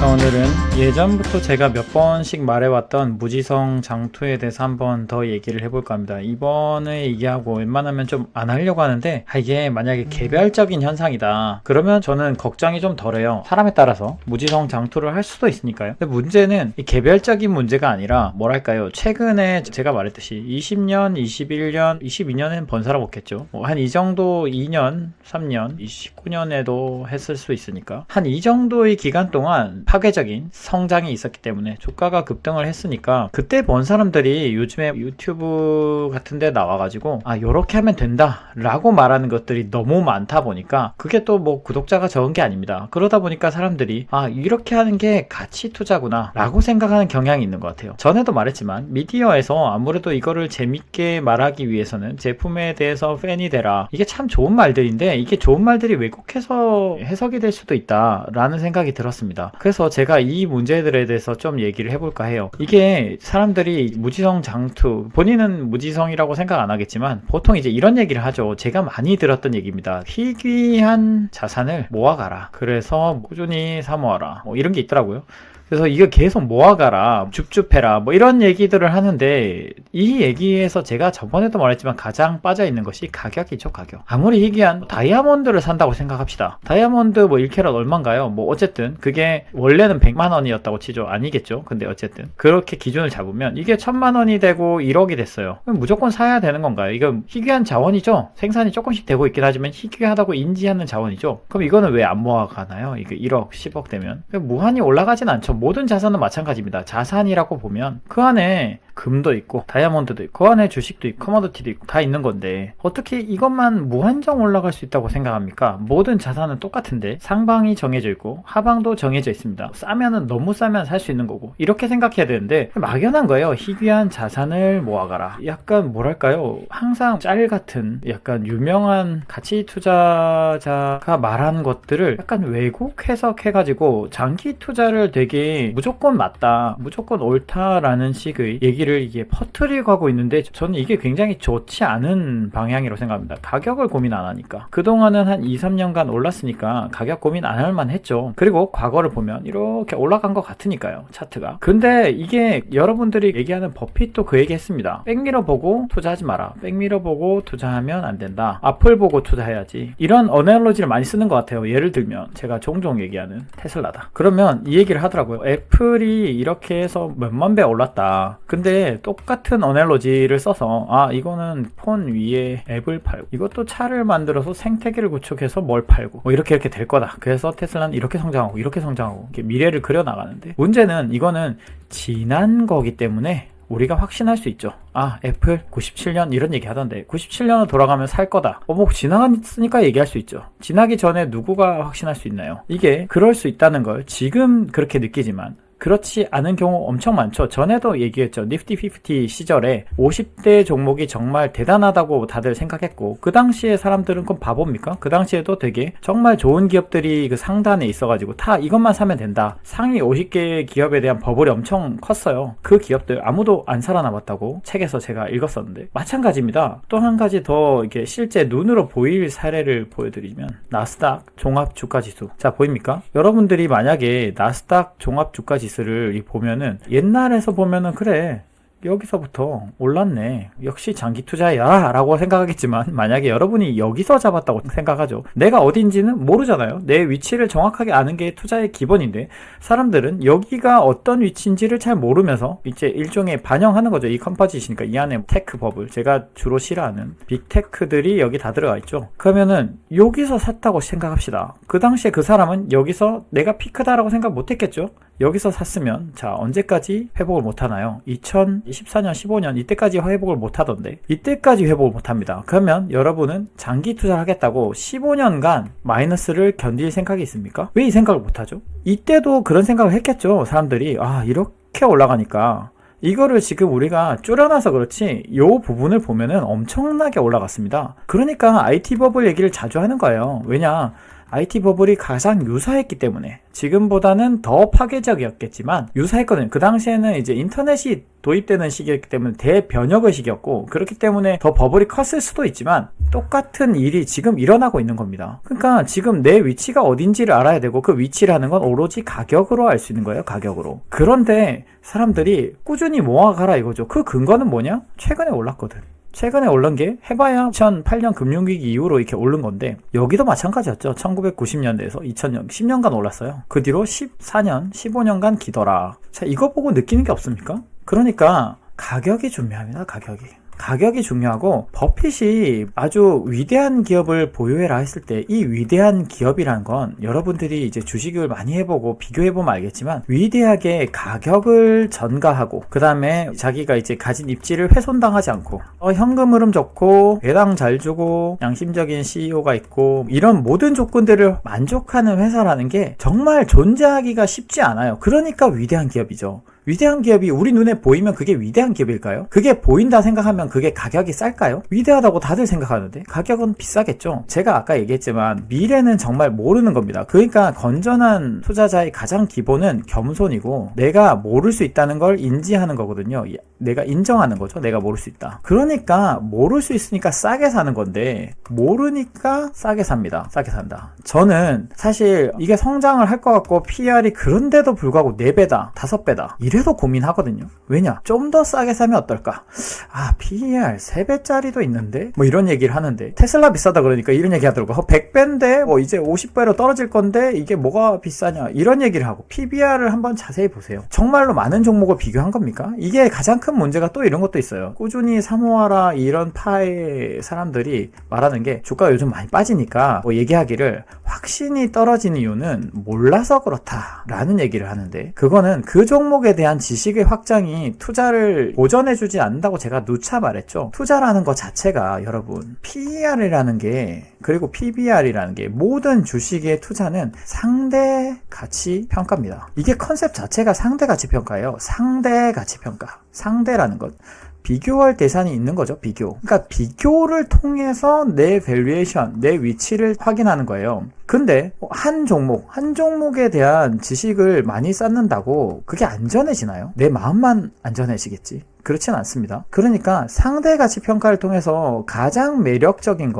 오늘은 예전부터 제가 몇 번씩 말해왔던 무지성 장투에 대해서 한번 더 얘기를 해볼까 합니다. 이번에 얘기하고 웬만하면 좀 안 하려고 하는데 이게 만약에 개별적인 현상이다 그러면 저는 걱정이 좀 덜해요. 사람에 따라서 무지성 장투를 할 수도 있으니까요. 근데 문제는 이 개별적인 문제가 아니라 뭐랄까요, 최근에 제가 말했듯이 20년, 21년, 22년엔 번 사람 없겠죠. 한 이 정도 2년, 3년, 29년에도 했을 수 있으니까 한 이 정도의 기간 동안 파괴적인 성장이 있었기 때문에 주가가 급등을 했으니까 그때 본 사람들이 요즘에 유튜브 같은 데 나와가지고 요렇게 하면 된다 라고 말하는 것들이 너무 많다 보니까 그게 또 뭐 구독자가 적은 게 아닙니다. 그러다 보니까 사람들이 이렇게 하는 게 가치 투자구나 라고 생각하는 경향이 있는 것 같아요. 전에도 말했지만 미디어에서 아무래도 이거를 재밌게 말하기 위해서는 제품에 대해서 팬이 되라, 이게 참 좋은 말들인데 이게 좋은 말들이 왜곡해서 해석이 될 수도 있다 라는 생각이 들었습니다. 그래서 제가 이 문제들에 대해서 좀 얘기를 해볼까 해요. 이게 사람들이 무지성 장투, 본인은 무지성이라고 생각 안 하겠지만 보통 이제 이런 얘기를 하죠. 제가 많이 들었던 얘기입니다. 희귀한 자산을 모아가라, 그래서 꾸준히 사모아라, 뭐 이런 게 있더라고요. 그래서 이거 계속 모아가라, 줍줍해라, 뭐 이런 얘기들을 하는데 이 얘기에서 제가 저번에도 말했지만 가장 빠져있는 것이 가격이죠. 가격. 아무리 희귀한 다이아몬드를 산다고 생각합시다. 다이아몬드 뭐 1캐럿 얼만가요? 뭐 어쨌든 그게 원래는 100만원이었다고 치죠. 아니겠죠. 근데 어쨌든 그렇게 기준을 잡으면 이게 1000만원이 되고 1억이 됐어요. 그럼 무조건 사야 되는 건가요? 이건 희귀한 자원이죠. 생산이 조금씩 되고 있긴 하지만 희귀하다고 인지하는 자원이죠. 그럼 이거는 왜 안 모아가나요? 이게 1억, 10억 되면 무한히 올라가진 않죠. 모든 자산은 마찬가지입니다. 자산이라고 보면 그 안에 금도 있고 다이아몬드도 있고 그 안에 주식도 있고 커머디티도 있고 다 있는 건데 어떻게 이것만 무한정 올라갈 수 있다고 생각합니까? 모든 자산은 똑같은데 상방이 정해져 있고 하방도 정해져 있습니다. 싸면은 너무 싸면 살 수 있는 거고 이렇게 생각해야 되는데 막연한 거예요. 희귀한 자산을 모아가라. 약간 뭐랄까요, 항상 짤 같은 약간 유명한 가치 투자자가 말하는 것들을 약간 왜곡 해석해가지고 장기 투자를 되게 무조건 맞다, 무조건 옳다라는 식의 얘기를 이게 퍼뜨리고 하고 있는데 저는 이게 굉장히 좋지 않은 방향이라고 생각합니다. 가격을 고민 안 하니까. 그동안은 한 2, 3년간 올랐으니까 가격 고민 안 할 만했죠. 그리고 과거를 보면 이렇게 올라간 것 같으니까요, 차트가. 근데 이게 여러분들이 얘기하는 버핏도 그 얘기 했습니다. 백미러 보고 투자하지 마라, 백미러 보고 투자하면 안 된다, 앞을 보고 투자해야지, 이런 어널로지를 많이 쓰는 것 같아요. 예를 들면 제가 종종 얘기하는 테슬라다. 그러면 이 얘기를 하더라고요. 애플이 이렇게 해서 몇만 배 올랐다. 근데 똑같은 어널로지를 써서 이거는 폰 위에 앱을 팔고 이것도 차를 만들어서 생태계를 구축해서 뭘 팔고 뭐 이렇게 될 거다. 그래서 테슬라는 이렇게 성장하고 이렇게 성장하고 이렇게 미래를 그려나가는데 문제는 이거는 지난 거기 때문에 우리가 확신할 수 있죠. 애플 97년 이런 얘기 하던데 97년으로 돌아가면 살 거다. 뭐 지나갔으니까 얘기할 수 있죠. 지나기 전에 누구가 확신할 수 있나요? 이게 그럴 수 있다는 걸 지금 그렇게 느끼지만 그렇지 않은 경우 엄청 많죠. 전에도 얘기했죠. 니프티 50 시절에 50대 종목이 정말 대단하다고 다들 생각했고 그 당시에 사람들은 그럼 바보입니까? 그 당시에도 되게 정말 좋은 기업들이 그 상단에 있어가지고 다 이것만 사면 된다. 상위 50개 기업에 대한 버블이 엄청 컸어요. 그 기업들 아무도 안 살아남았다고 책에서 제가 읽었었는데 마찬가지입니다. 또 한 가지 더 이렇게 실제 눈으로 보일 사례를 보여드리면 나스닥 종합주가지수. 자, 보입니까? 여러분들이 만약에 나스닥 종합주가지수 를 보면은 옛날에서 보면은 그래 여기서부터 올랐네, 역시 장기 투자야 라고 생각하겠지만 만약에 여러분이 여기서 잡았다고 생각하죠. 내가 어딘지는 모르잖아요. 내 위치를 정확하게 아는 게 투자의 기본인데 사람들은 여기가 어떤 위치인지를 잘 모르면서 이제 일종의 반영하는 거죠. 이 컴포짓이니까 이 안에 테크 버블, 제가 주로 싫어하는 빅테크들이 여기 다 들어가 있죠. 그러면은 여기서 샀다고 생각합시다. 그 당시에 그 사람은 여기서 내가 피크다라고 생각 못했겠죠. 여기서 샀으면 자 언제까지 회복을 못하나요? 2024년 15년 이때까지 회복을 못하던데 이때까지 회복을 못합니다. 그러면 여러분은 장기 투자를 하겠다고 15년간 마이너스를 견딜 생각이 있습니까? 왜 이 생각을 못하죠? 이때도 그런 생각을 했겠죠. 사람들이 이렇게 올라가니까 이거를 지금 우리가 줄여놔서 그렇지 이 부분을 보면은 엄청나게 올라갔습니다. 그러니까 IT 버블 얘기를 자주 하는 거예요. 왜냐, IT 버블이 가장 유사했기 때문에 지금보다는 더 파괴적이었겠지만 유사했거든요. 그 당시에는 이제 인터넷이 도입되는 시기였기 때문에 대변혁의 시기였고 그렇기 때문에 더 버블이 컸을 수도 있지만 똑같은 일이 지금 일어나고 있는 겁니다. 그러니까 지금 내 위치가 어딘지를 알아야 되고 그 위치라는 건 오로지 가격으로 알 수 있는 거예요. 가격으로. 그런데 사람들이 꾸준히 모아가라 이거죠. 그 근거는 뭐냐? 최근에 올랐거든. 최근에 오른 게 해봐야 2008년 금융위기 이후로 이렇게 오른 건데 여기도 마찬가지였죠. 1990년대에서 2000년 10년간 올랐어요. 그 뒤로 14년 15년간 기더라. 자, 이거 보고 느끼는 게 없습니까? 그러니까 가격이 중요합니다. 가격이 중요하고 버핏이 아주 위대한 기업을 보유해라 했을 때 이 위대한 기업이란 건 여러분들이 이제 주식을 많이 해보고 비교해보면 알겠지만 위대하게 가격을 전가하고 그 다음에 자기가 이제 가진 입지를 훼손당하지 않고 현금 흐름 좋고 배당 잘 주고 양심적인 CEO가 있고 이런 모든 조건들을 만족하는 회사라는 게 정말 존재하기가 쉽지 않아요. 그러니까 위대한 기업이죠. 위대한 기업이 우리 눈에 보이면 그게 위대한 기업일까요? 그게 보인다 생각하면 그게 가격이 쌀까요? 위대하다고 다들 생각하는데 가격은 비싸겠죠. 제가 아까 얘기했지만 미래는 정말 모르는 겁니다. 그러니까 건전한 투자자의 가장 기본은 겸손이고 내가 모를 수 있다는 걸 인지하는 거거든요. 내가 인정하는 거죠. 내가 모를 수 있다. 그러니까 모를 수 있으니까 싸게 사는 건데 모르니까 싸게 삽니다. 싸게 산다. 저는 사실 이게 성장을 할 것 같고 PR이 그런데도 불구하고 4배다 5배다 이래도 고민하거든요. 왜냐? 좀 더 싸게 사면 어떨까? PER 3배짜리도 있는데? 뭐 이런 얘기를 하는데 테슬라 비싸다 그러니까 이런 얘기 하더라고요. 100배인데 뭐 이제 50배로 떨어질 건데 이게 뭐가 비싸냐? 이런 얘기를 하고 PBR을 한번 자세히 보세요. 정말로 많은 종목을 비교한 겁니까? 이게 가장 큰 문제가 또 이런 것도 있어요. 꾸준히 사모하라 이런 파의 사람들이 말하는 게 주가가 요즘 많이 빠지니까 뭐 얘기하기를 확신이 떨어진 이유는 몰라서 그렇다라는 얘기를 하는데 그거는 그 종목에 대한 지식의 확장이 투자를 보전해주지 않는다고 제가 누차 말했죠. 투자라는 것 자체가 여러분 PER이라는 게 그리고 PBR이라는 게 모든 주식의 투자는 상대 가치 평가입니다. 이게 컨셉 자체가 상대 가치 평가예요. 상대 가치 평가. 상대라는 것. 비교할 대상이 있는 거죠. 비교. 그러니까 비교를 통해서 내 밸류에이션, 내 위치를 확인하는 거예요. 근데 한 종목에 대한 지식을 많이 쌓는다고 그게 안전해지나요? 내 마음만 안전해지겠지. 그렇진 않습니다. 그러니까 상대 가치 평가를 통해서 가장 매력적이란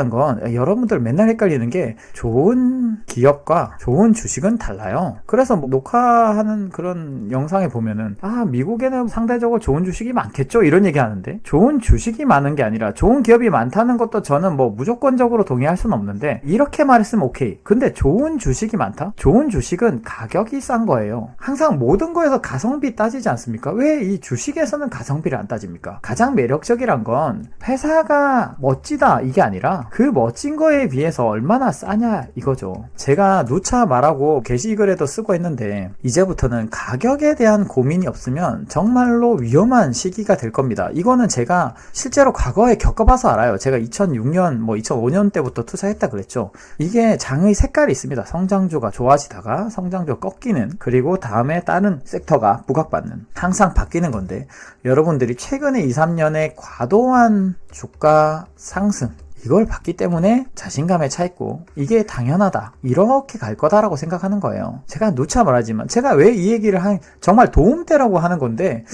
건 여러분들 맨날 헷갈리는 게 좋은 기업과 좋은 주식은 달라요. 그래서 녹화하는 그런 영상에 보면은 미국에는 상대적으로 좋은 주식이 많겠죠 이런 얘기 하는데 좋은 주식이 많은 게 아니라 좋은 기업이 많다는 것도 저는 뭐 무조건적으로 동의할 수는 없는데 이렇게 말했으면 오케이. 근데 좋은 주식이 많다? 좋은 주식은 가격이 싼 거예요. 항상 모든 거에서 가성비 따지지 않습니까? 왜 이 주식에서는 가성비를 안 따집니까? 가장 매력적이란 건 회사가 멋지다 이게 아니라 그 멋진 거에 비해서 얼마나 싸냐 이거죠. 제가 누차 말하고 게시글에도 쓰고 했는데 이제부터는 가격에 대한 고민이 없으면 정말로 위험한 시기가 될 겁니다. 이거는 제가 실제로 과거에 겪어봐서 알아요. 제가 2006년 2005년 때부터 투자했다 그랬죠. 이게 장의 색깔이 있습니다. 성장주가 좋아지다가 성장주가 꺾이는 그리고 다음에 다른 섹터가 부각받는 항상 바뀌는 건데 여러분들이 최근에 2, 3년의 과도한 주가 상승 이걸 봤기 때문에 자신감에 차 있고 이게 당연하다 이렇게 갈 거다라고 생각하는 거예요. 제가 누차 말하지만 제가 왜 이 얘기를 정말 도움되라고 하는 건데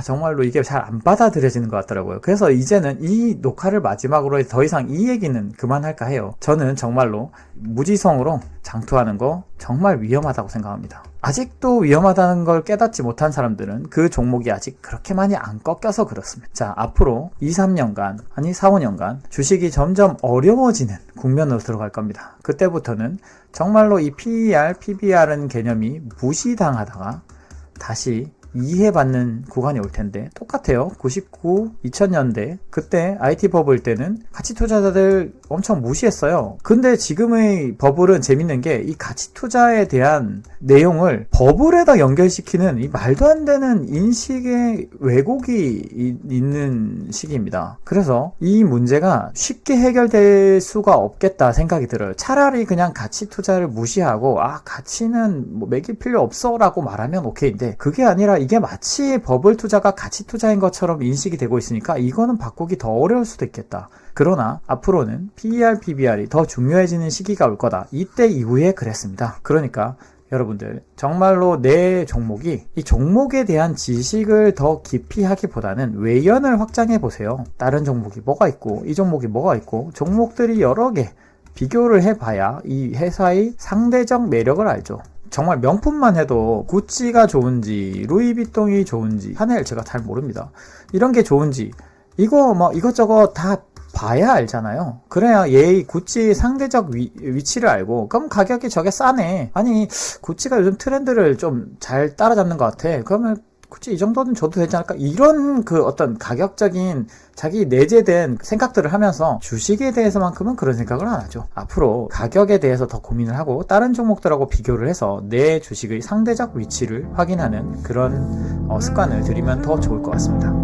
정말로 이게 잘 안 받아들여지는 것 같더라고요. 그래서 이제는 이 녹화를 마지막으로 더 이상 이 얘기는 그만할까 해요. 저는 정말로 무지성으로 장투하는 거 정말 위험하다고 생각합니다. 아직도 위험하다는 걸 깨닫지 못한 사람들은 그 종목이 아직 그렇게 많이 안 꺾여서 그렇습니다. 자, 앞으로 2, 3년간 아니 4, 5년간 주식이 점점 어려워지는 국면으로 들어갈 겁니다. 그때부터는 정말로 이 PER, PBR은 개념이 무시당하다가 다시 이해받는 구간이 올 텐데 똑같아요. 99, 2000년대 그때 IT 버블 때는 가치 투자자들 엄청 무시했어요. 근데 지금의 버블은 재밌는 게 이 가치 투자에 대한 내용을 버블에다 연결시키는 이 말도 안 되는 인식의 왜곡이 있는 시기입니다. 그래서 이 문제가 쉽게 해결될 수가 없겠다 생각이 들어요. 차라리 그냥 가치 투자를 무시하고 가치는 매길 필요 없어 라고 말하면 오케이인데 그게 아니라 이게 마치 버블 투자가 가치 투자인 것처럼 인식이 되고 있으니까 이거는 바꾸기 더 어려울 수도 있겠다. 그러나 앞으로는 PER, PBR이 더 중요해지는 시기가 올 거다. 이때 이후에 그랬습니다. 그러니까 여러분들 정말로 내 종목이 이 종목에 대한 지식을 더 깊이 하기보다는 외연을 확장해 보세요. 다른 종목이 뭐가 있고 이 종목이 뭐가 있고 종목들이 여러 개 비교를 해봐야 이 회사의 상대적 매력을 알죠. 정말 명품만 해도 구찌가 좋은지 루이비통이 좋은지 샤넬 제가 잘 모릅니다. 이런 게 좋은지 이거 뭐 이것저것 다 봐야 알잖아요. 그래야 얘의 구찌의 상대적 위치를 알고 그럼 가격이 저게 싸네. 아니 구찌가 요즘 트렌드를 좀 잘 따라잡는 것 같아. 그러면 굳이 이 정도는 줘도 되지 않을까? 이런 그 어떤 가격적인 자기 내재된 생각들을 하면서 주식에 대해서만큼은 그런 생각을 안 하죠. 앞으로 가격에 대해서 더 고민을 하고 다른 종목들하고 비교를 해서 내 주식의 상대적 위치를 확인하는 그런 습관을 들이면 더 좋을 것 같습니다.